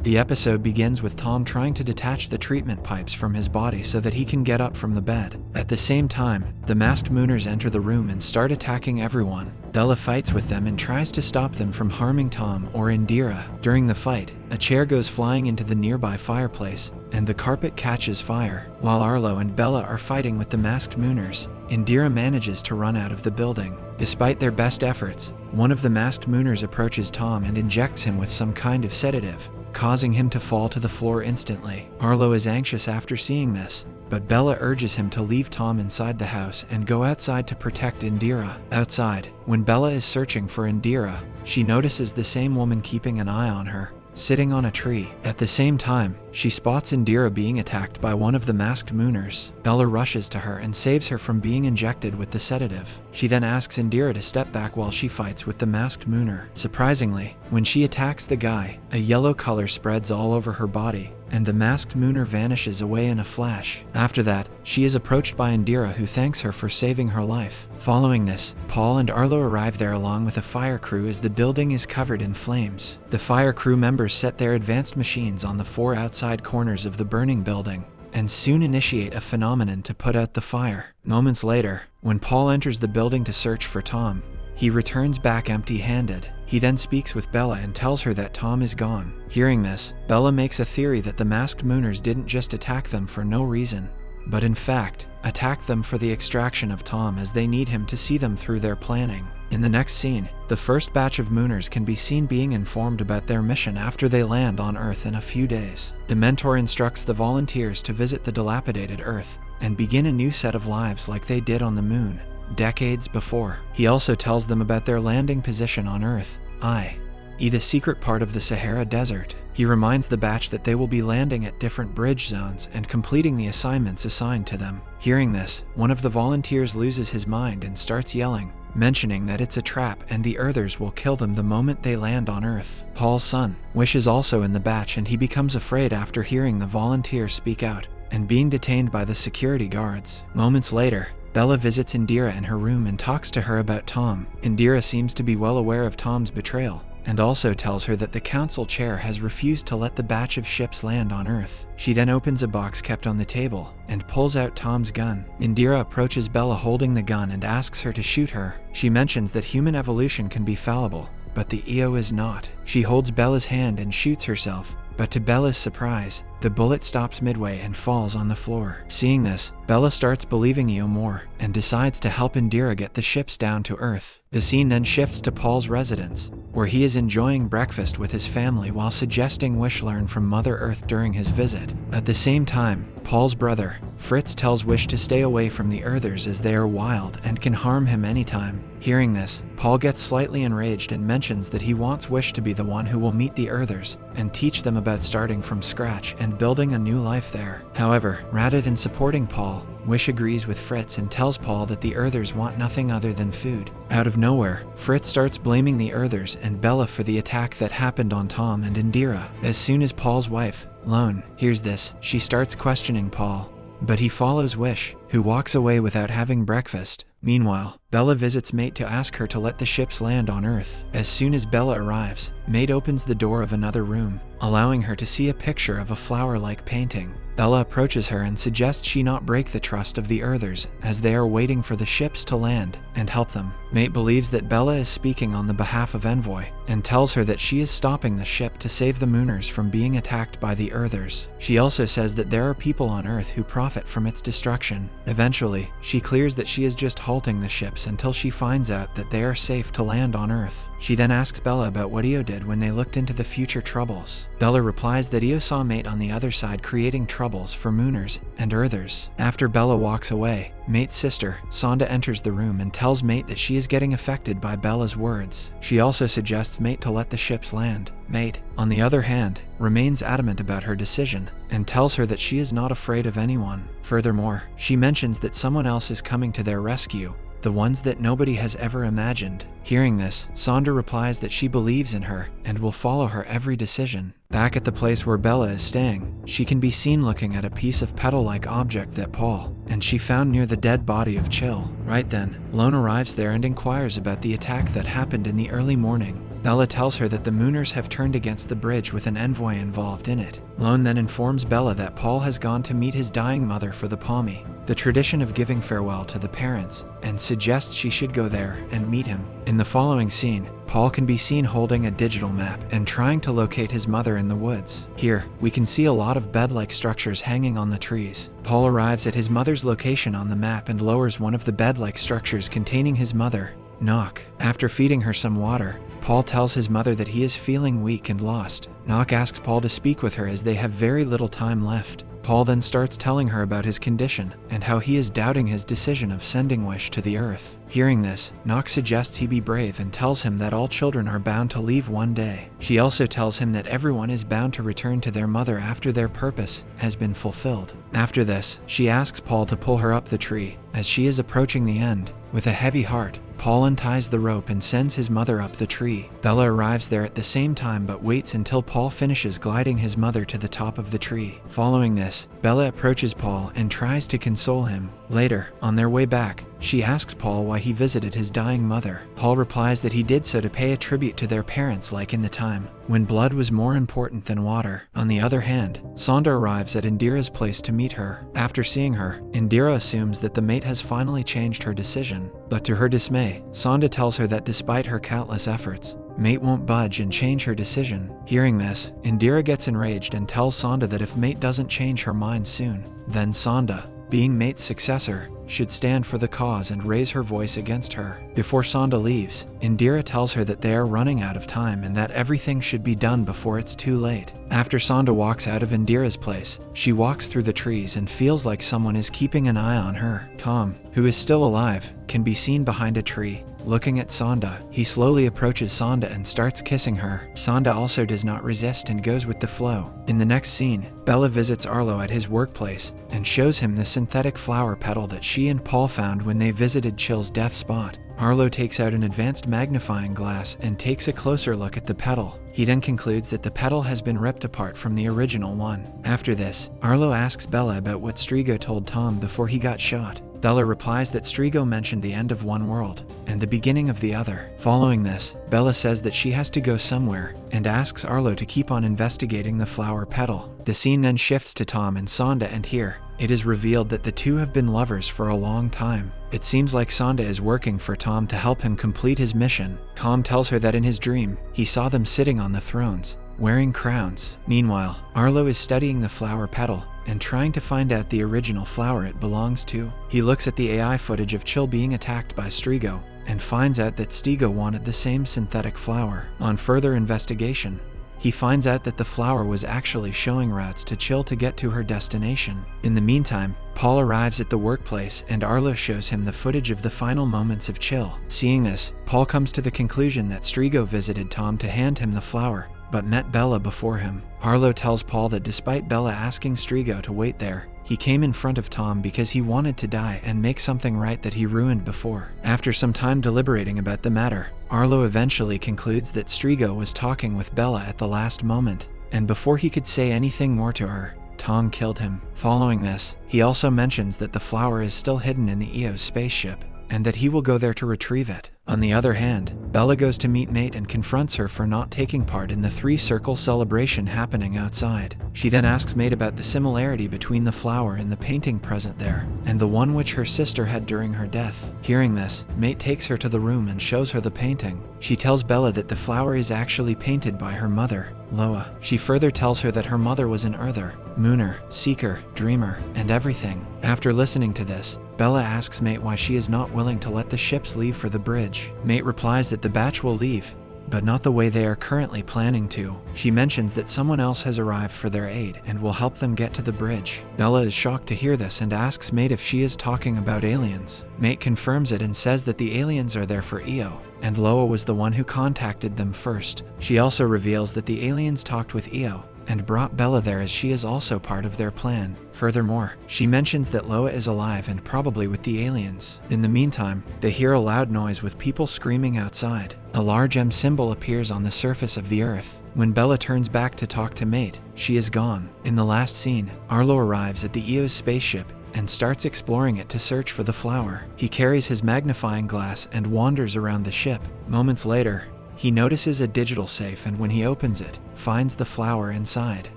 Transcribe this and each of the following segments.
The episode begins with Tom trying to detach the treatment pipes from his body so that he can get up from the bed. At the same time, the masked mooners enter the room and start attacking everyone. Bella fights with them and tries to stop them from harming Tom or Indira. During the fight, a chair goes flying into the nearby fireplace, and the carpet catches fire. While Arlo and Bella are fighting with the masked mooners, Indira manages to run out of the building. Despite their best efforts, one of the masked mooners approaches Tom and injects him with some kind of sedative, causing him to fall to the floor instantly. Arlo is anxious after seeing this, but Bella urges him to leave Tom inside the house and go outside to protect Indira. Outside, when Bella is searching for Indira, she notices the same woman keeping an eye on her, sitting on a tree. At the same time, she spots Indira being attacked by one of the masked mooners. Bella rushes to her and saves her from being injected with the sedative. She then asks Indira to step back while she fights with the masked mooner. Surprisingly, when she attacks the guy, a yellow color spreads all over her body, and the masked mooner vanishes away in a flash. After that, she is approached by Indira, who thanks her for saving her life. Following this, Paul and Arlo arrive there along with a fire crew as the building is covered in flames. The fire crew members set their advanced machines on the 4 outside corners of the burning building, and soon initiate a phenomenon to put out the fire. Moments later, when Paul enters the building to search for Tom, he returns back empty-handed. He then speaks with Bella and tells her that Tom is gone. Hearing this, Bella makes a theory that the masked mooners didn't just attack them for no reason, but in fact, attacked them for the extraction of Tom, as they need him to see them through their planning. In the next scene, the first batch of mooners can be seen being informed about their mission after they land on Earth in a few days. The mentor instructs the volunteers to visit the dilapidated Earth and begin a new set of lives like they did on the moon decades before. He also tells them about their landing position on Earth, i.e. the secret part of the Sahara Desert. He reminds the batch that they will be landing at different bridge zones and completing the assignments assigned to them. Hearing this, one of the volunteers loses his mind and starts yelling, mentioning that it's a trap and the Earthers will kill them the moment they land on Earth. Paul's son, Wish, is also in the batch, and he becomes afraid after hearing the volunteer speak out and being detained by the security guards. Moments later, Bella visits Indira in her room and talks to her about Tom. Indira seems to be well aware of Tom's betrayal, and also tells her that the council chair has refused to let the batch of ships land on Earth. She then opens a box kept on the table and pulls out Tom's gun. Indira approaches Bella holding the gun and asks her to shoot her. She mentions that human evolution can be fallible, but the EO is not. She holds Bella's hand and shoots herself, but to Bella's surprise, the bullet stops midway and falls on the floor. Seeing this, Bella starts believing EO more and decides to help Indira get the ships down to Earth. The scene then shifts to Paul's residence, where he is enjoying breakfast with his family while suggesting Wish learn from Mother Earth during his visit. At the same time, Paul's brother, Fritz, tells Wish to stay away from the Earthers as they are wild and can harm him anytime. Hearing this, Paul gets slightly enraged and mentions that he wants Wish to be the one who will meet the Earthers and teach them about starting from scratch and building a new life there. However, rather than supporting Paul, Wish agrees with Fritz and tells Paul that the Earthers want nothing other than food. Out of nowhere, Fritz starts blaming the Earthers and Bella for the attack that happened on Tom and Indira. As soon as Paul's wife, Lone, hears this, she starts questioning Paul, but he follows Wish, who walks away without having breakfast. Meanwhile, Bella visits Mate to ask her to let the ships land on Earth. As soon as Bella arrives, Mate opens the door of another room, allowing her to see a picture of a flower-like painting. Bella approaches her and suggests she not break the trust of the Earthers, as they are waiting for the ships to land and help them. Mate believes that Bella is speaking on the behalf of Envoy, and tells her that she is stopping the ship to save the Mooners from being attacked by the Earthers. She also says that there are people on Earth who profit from its destruction. Eventually, she clears that she is just halting the ships until she finds out that they are safe to land on Earth. She then asks Bella about what Io did when they looked into the future troubles. Bella replies that Io saw Mate on the other side creating troubles for Mooners and Earthers. After Bella walks away, Mate's sister, Sanda, enters the room and tells Mate that she is getting affected by Bella's words. She also suggests Mate to let the ships land. Mate, on the other hand, remains adamant about her decision and tells her that she is not afraid of anyone. Furthermore, she mentions that someone else is coming to their rescue, the ones that nobody has ever imagined. Hearing this, Sanda replies that she believes in her and will follow her every decision. Back at the place where Bella is staying, she can be seen looking at a piece of petal-like object that Paul and she found near the dead body of Chill. Right then, Lone arrives there and inquires about the attack that happened in the early morning. Bella tells her that the Mooners have turned against the bridge with an envoy involved in it. Lone then informs Bella that Paul has gone to meet his dying mother for the Palmy, the tradition of giving farewell to the parents, and suggests she should go there and meet him. In the following scene, Paul can be seen holding a digital map and trying to locate his mother in the woods. Here, we can see a lot of bed-like structures hanging on the trees. Paul arrives at his mother's location on the map and lowers one of the bed-like structures containing his mother. Knock. After feeding her some water, Paul tells his mother that he is feeling weak and lost. Knock asks Paul to speak with her as they have very little time left. Paul then starts telling her about his condition and how he is doubting his decision of sending Wish to the Earth. Hearing this, Knock suggests he be brave and tells him that all children are bound to leave one day. She also tells him that everyone is bound to return to their mother after their purpose has been fulfilled. After this, she asks Paul to pull her up the tree as she is approaching the end. With a heavy heart, Paul unties the rope and sends his mother up the tree. Bella arrives there at the same time but waits until Paul finishes gliding his mother to the top of the tree. Following this, Bella approaches Paul and tries to console him. Later, on their way back, she asks Paul why he visited his dying mother. Paul replies that he did so to pay a tribute to their parents like in the time when blood was more important than water. On the other hand, Sanda arrives at Indira's place to meet her. After seeing her, Indira assumes that the mate has finally changed her decision. But to her dismay, Sanda tells her that despite her countless efforts, Mate won't budge and change her decision. Hearing this, Indira gets enraged and tells Sanda that if Mate doesn't change her mind soon, then Sanda, being Mate's successor, should stand for the cause and raise her voice against her. Before Sanda leaves, Indira tells her that they are running out of time and that everything should be done before it's too late. After Sanda walks out of Indira's place, she walks through the trees and feels like someone is keeping an eye on her. Tom, who is still alive, can be seen behind a tree. Looking at Sanda, he slowly approaches Sanda and starts kissing her. Sanda also does not resist and goes with the flow. In the next scene, Bella visits Arlo at his workplace and shows him the synthetic flower petal that she and Paul found when they visited Chill's death spot. Arlo takes out an advanced magnifying glass and takes a closer look at the petal. He then concludes that the petal has been ripped apart from the original one. After this, Arlo asks Bella about what Strigo told Tom before he got shot. Bella replies that Strigo mentioned the end of one world and the beginning of the other. Following this, Bella says that she has to go somewhere and asks Arlo to keep on investigating the flower petal. The scene then shifts to Tom and Sanda, and here, it is revealed that the two have been lovers for a long time. It seems like Sanda is working for Tom to help him complete his mission. Tom tells her that in his dream, he saw them sitting on the thrones, wearing crowns. Meanwhile, Arlo is studying the flower petal and trying to find out the original flower it belongs to. He looks at the AI footage of Chill being attacked by Strigo and finds out that Strigo wanted the same synthetic flower. On further investigation, he finds out that the flower was actually showing routes to Chill to get to her destination. In the meantime, Paul arrives at the workplace and Arlo shows him the footage of the final moments of Chill. Seeing this, Paul comes to the conclusion that Strigo visited Tom to hand him the flower, but met Bella before him. Arlo tells Paul that despite Bella asking Strigo to wait there, he came in front of Tom because he wanted to die and make something right that he ruined before. After some time deliberating about the matter, Arlo eventually concludes that Strigo was talking with Bella at the last moment, and before he could say anything more to her, Tom killed him. Following this, he also mentions that the flower is still hidden in the EO's spaceship, and that he will go there to retrieve it. On the other hand, Bella goes to meet Mate and confronts her for not taking part in the three-circle celebration happening outside. She then asks Mate about the similarity between the flower in the painting present there, and the one which her sister had during her death. Hearing this, Mate takes her to the room and shows her the painting. She tells Bella that the flower is actually painted by her mother, Loa. She further tells her that her mother was an Earther, Mooner, Seeker, Dreamer, and everything. After listening to this, Bella asks Mate why she is not willing to let the ships leave for the bridge. Mate replies that the batch will leave, but not the way they are currently planning to. She mentions that someone else has arrived for their aid and will help them get to the bridge. Bella is shocked to hear this and asks Mate if she is talking about aliens. Mate confirms it and says that the aliens are there for Io, and Loa was the one who contacted them first. She also reveals that the aliens talked with Io and brought Bella there as she is also part of their plan. Furthermore, she mentions that Loa is alive and probably with the aliens. In the meantime, they hear a loud noise with people screaming outside. A large M symbol appears on the surface of the earth. When Bella turns back to talk to Mate, she is gone. In the last scene, Arlo arrives at the EO's spaceship and starts exploring it to search for the flower. He carries his magnifying glass and wanders around the ship. Moments later, He notices a digital safe, and when he opens it, finds the flower inside.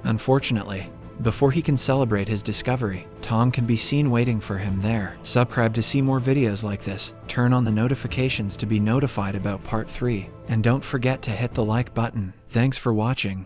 Unfortunately, before he can celebrate his discovery, Tom can be seen waiting for him there. Subscribe to see more videos like this, turn on the notifications to be notified about part 3, and don't forget to hit the like button. Thanks for watching.